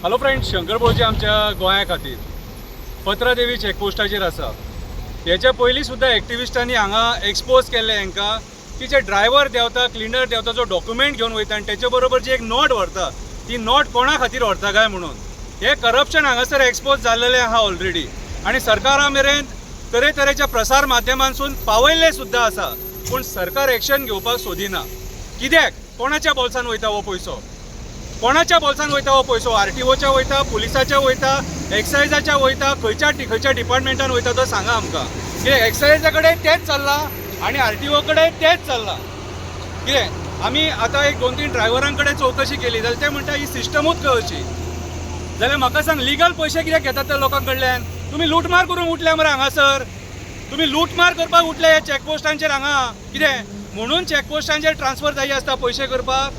Hello friends, Shankar भोजी आमच्या गोंया खातीर पत्रादेवी चॅकपोस्टाचेर आसा। हेच्या पयलीं सुद्दां एक्टिविस्टांनी हांगा एक्सपोज केल्ले हांकां की जे ड्रायव्हर देंवता, क्लिनर देंवता, जो डॉक्युमेंट घेवन वयता आनी तेच्या बरोबर जी एक नोट व्हरता, ती नोट कोणा खातीर व्हरता काय म्हणून हे करप्शन हांगासर एक्सपोज जाल्लेलें आहा ऑलरेडी। आनी सरकारा मेरेन तरेतरेच्या प्रसार माध्यमांसून पावयल्ले सुद्दां आसा, पूण सरकार एक्शन घेवपाक सोदिना। कित्याक? कोणाच्या बोल्सान वयता हो पयसो? कोणाच्या बोल्सान वयता हो पयसो? आरटीओच्या वयता, पुलिसाच्या वयता, एक्सायजाच्या वयता, खंयच्या डिपार्टमेंटान वयता तो सांगा आमकां। कित्याक एक्सायजा कडेन तेच चल्ला आनी आरटीओ कडेन तेच चल्ला। कित्याक आमी आतां एक 2-3 ड्रायव्हरां कडेन चवकशी केली जाल्यार ते म्हणटा ही सिस्टमूच कळची। जाल्यार म्हाका सांग, लिगल पयशे कित्याक घेतात त्या लोकां कडल्यान? तुमी लूटमार करून उठल्या मरे हांगासर, तुमी लूटमार करपाक उठले ह्या चॅकपोस्टांचेर हांगा। कितें म्हणून चॅकपोस्टांचेर ट्रान्सफर जाय आसता पयशे करपाक?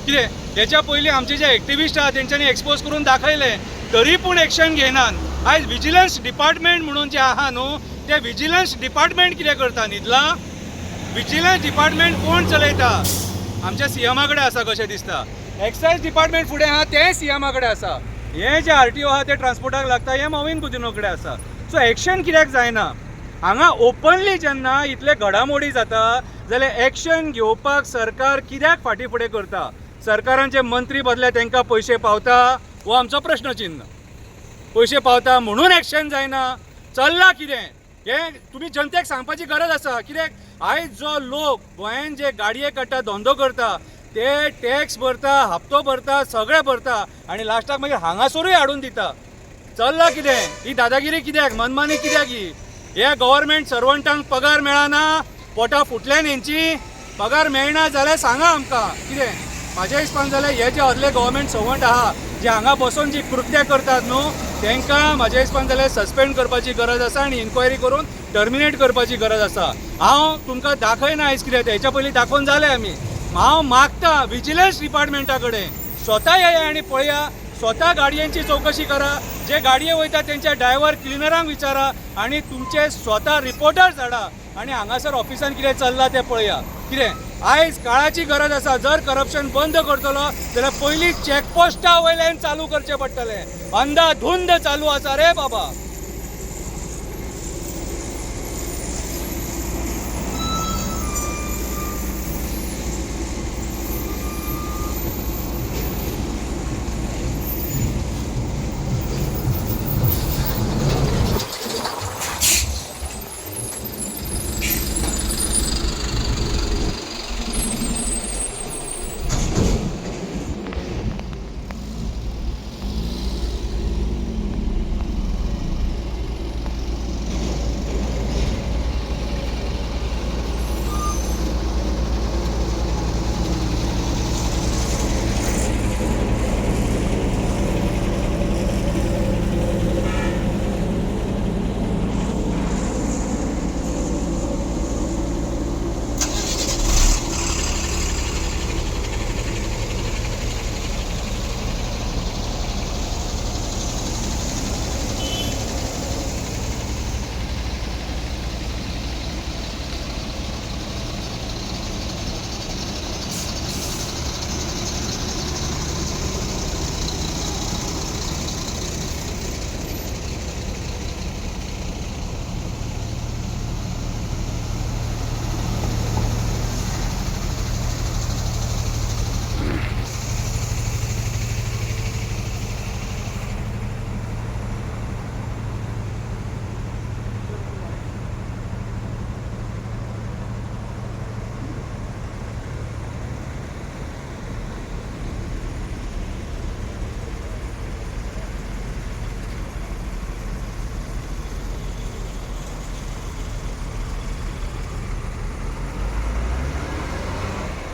कितें हेच्या पयलीं आमचे जे एक्टिविस्ट आहा तेंच्यांनी एक्सपोज करून दाखयले, तरी पूण एक्शन घेयनात। आयज विजिलन्स डिपार्टमेंट म्हणून जे आहा न्हू, ते विजिलन्स डिपार्टमेंट कितें करता न्हिदला? विजिलन्स डिपार्टमेंट कोण चलयता? आमच्या सीएमा कडेन आसा कशें दिसता। एक्सायज डिपार्टमेंट फुडें आहा तें सीएमा कडेन आसा, हे जे आरटीओ आहा ते ट्रान्सपोर्टाक लागता हे मॉविन कुदिनो कडेन आसा। सो एक्शन कित्याक जायना? हांगा ओपनली जेन्ना इतले घडामोडी जाता जाल्यार एक्शन घेवपाक सरकार कित्याक फाटीं फुडें करता? सरकारांचे मंत्री बदले तांकां पयशे पावता हो आमचो प्रश्न चिन्ह। पयशे पावता म्हणून एक्शन जायना, चल्ला कितें हे तुमी जनतेक सांगपाची गरज आसा। कित्याक आयज जो लोक गोंयान जे गाडये काडटा, धंदो करता, ते टॅक्स भरता, हप्तो भरता, सगळें भरता आनी लास्टाक मागीर हांगासरूय हाडून दिता। चल्ला कितें? ही दादागिरी कित्याक? मनमानी कित्याक ही? हे गव्हर्मेंट सर्वंटांक पगार मेळना, पोटा फुटल्यान हेंची पगार मेळना जाल्यार सांगा आमकां। कितें म्हाज्या हिसपान जाल्यार हे जे आदले गव्हर्मेंट सर्वंट आहा जे हांगा बसून जी कृत्य करतात न्हू, तांकां म्हाज्या हिसपान जाल्यार सस्पेंड करपाची गरज आसा आनी इन्क्वायरी करून टर्मिनेट करपाची गरज आसा। हांव तुमकां दाखयना आयज कितें, हेच्या पयलीं दाखोवन जालें आमी। हांव मागता विजिलन्स डिपार्टमेंटा कडेन स्वता येया आनी पळया, स्वता गाडयांची चवकशी करा, जे गाडये वयता तेंच्या ड्रायव्हर क्लिनरांक विचारा आनी तुमचे स्वता रिपोर्टर्स हाडा आनी हांगासर ऑफिसान कितें चल्लां तें पळया। कितें आयज काळाची गरज आसा। जर करप्शन बंद करतलो जाल्यार पयलीं चॅकपोस्टा वयल्यान चालू करचें पडटलें। अंधाधुंद चालू आसा रे बाबा।